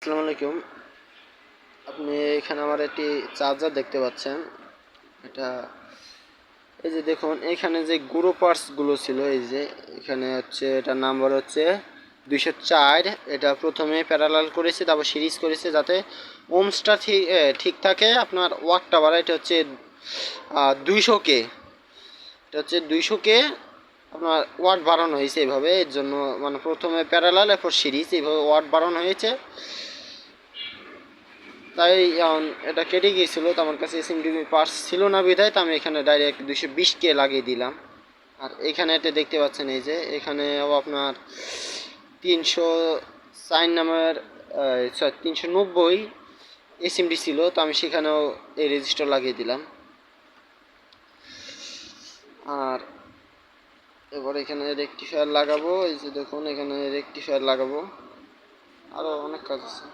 আসসালামু আলাইকুম। আপনি এখানে আমার একটি চার্জার দেখতে পাচ্ছেন। এটা এই যে দেখুন, এখানে যে গুঁড়ো পার্টসগুলো ছিল, এই যে এখানে হচ্ছে এটার নাম্বার হচ্ছে 204। এটা প্রথমে প্যারালাল করেছে, তারপর সিরিজ করেছে যাতে ওমসটা ঠিক থাকে। আপনার ওয়াটটা বাড়া, এটা হচ্ছে 200K। এটা হচ্ছে 200K। আপনার ওয়াট বাড়ানো হয়েছে এইভাবে, এর জন্য মানে প্রথমে প্যারালাল এরপর সিরিজ, এইভাবে ওয়াট বাড়ানো হয়েছে। তাই এটা কেটে গিয়েছিল, তো আমার কাছে এসএমডিবি পার্টস ছিল না বিধায়, তো আমি এখানে ডাইরেক্ট 220K লাগিয়ে দিলাম। আর এখানে এটা দেখতে পাচ্ছেন, এই যে এখানেও আপনার 304 নামের 390 এসএমডি ছিল, তো আমি সেখানেও এই রেজিস্টার লাগিয়ে দিলাম। আর এবার এখানে রেকটিফায়ার লাগাবো, এই যে দেখুন এখানে রেকটিফায়ার লাগাবো, আরও অনেক কাজ আছে।